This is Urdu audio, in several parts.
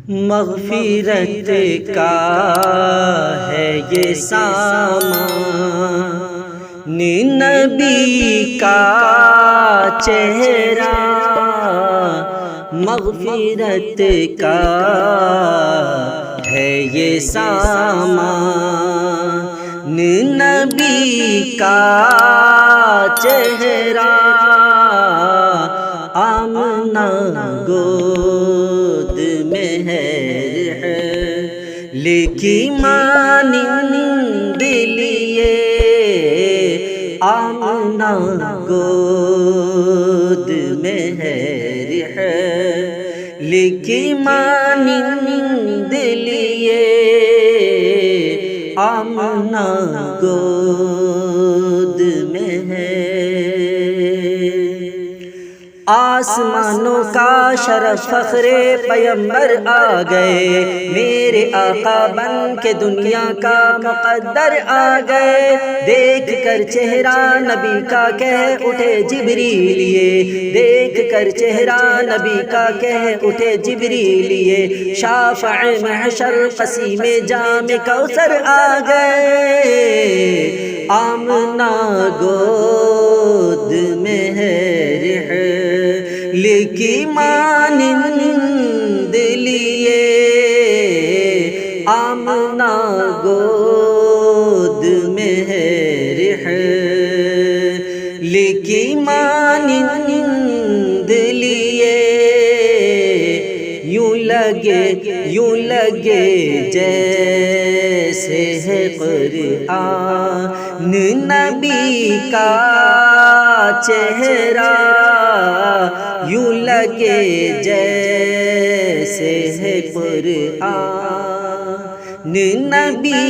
مغفرت کا ہے یہ سامان، نبی کا چہرہ مغفرت کا ہے یہ سامان، نبی کا چہرہ آمنہ گود میں ہے، لیکی مانند لیے آمنہ گود میں ہے، لیکی مانند لیے آمنہ گود میں ہے۔ آسمانوں کا شرف فخر پیمبر آ گئے، میرے آقا بن کے دنیا کا مقدر آ گئے، دیکھ کر چہرہ نبی کا کہہ اٹھے جبریل یہ، دیکھ کر چہرہ نبی کا کہہ اٹھے جبریل یہ، شافع محشر قسیم جام کوثر آ گئے، آمنہ گود میں ہے، لیکی مانند لیے آمنہ گود میں ہے، لیکی مانند لیے یوں لگے جیسے ہے قرآن نبی کا چہرہ، یوں لگے جیسے ہے قرآن نبی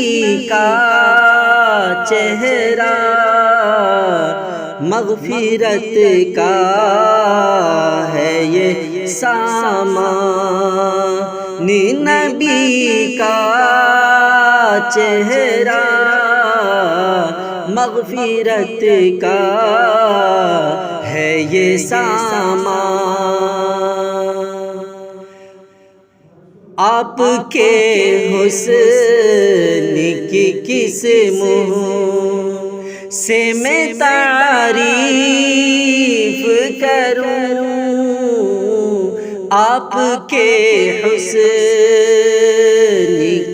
کا چہرہ، مغفرت کا ہے یہ سامان، نبی کا چہرہ مغفرت کا ہے یہ سامان۔ آپ کے حسن کی کس منہ سے میں تعریف کروں، آپ کے حسن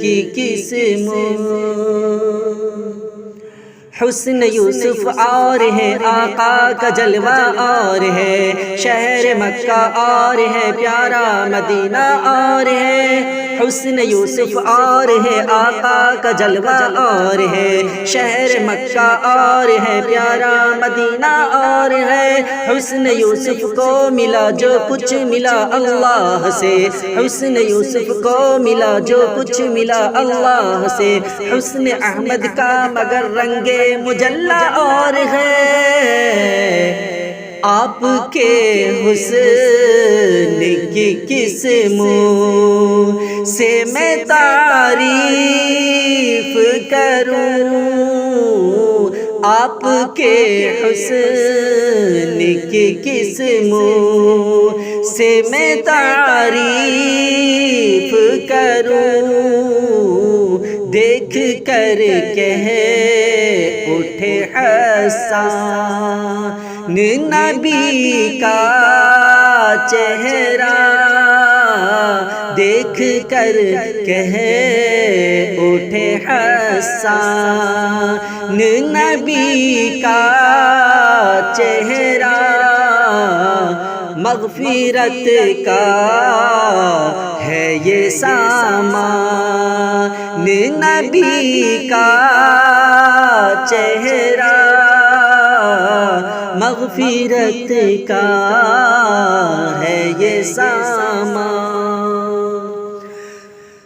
کی کس منہ، حسن یوسف اور ہے، آقا کا جلوہ اور ہے، شہر مکہ اور ہے، پیارا مدینہ اور ہے، حسن یوسف اور ہے، آقا کا جلوہ اور ہے، شہر مکہ اور ہے، پیارا مدینہ اور ہے، حسن یوسف کو ملا جو کچھ ملا اللہ سے، حسن یوسف کو ملا جو کچھ ملا اللہ سے، حسن احمد کا مگر رنگے مجلہ اور ہے، آپ کے حسن کی کس منہ سے میں تعریف کروں، آپ کے حسن کی کس منہ سے میں تعریف کروں، دیکھ کر کہہ اٹھے حسان نبی کا چہرہ، دیکھ کر کہہ اٹھے حسان نبی کا چہرہ، مغفرت کا ہے یہ سامان، نبی کا چہرہ مغفرت کا ہے یہ سامان۔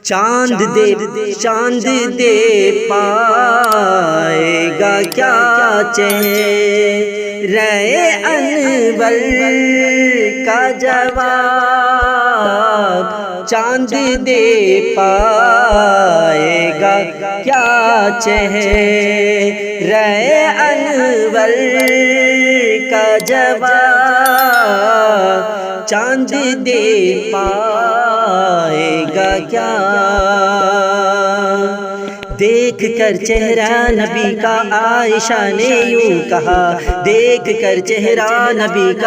چاند دے پائے گا کیا چہرہ انور کا جواب، چاند دے پائے گا کیا چہرہ انور کا جواب، چاند دے پائے گا گا کیا؟ دیکھ کر چہرہ نبی کا عائشہ نے یوں کہا، دیکھ کر چہرہ نبی کا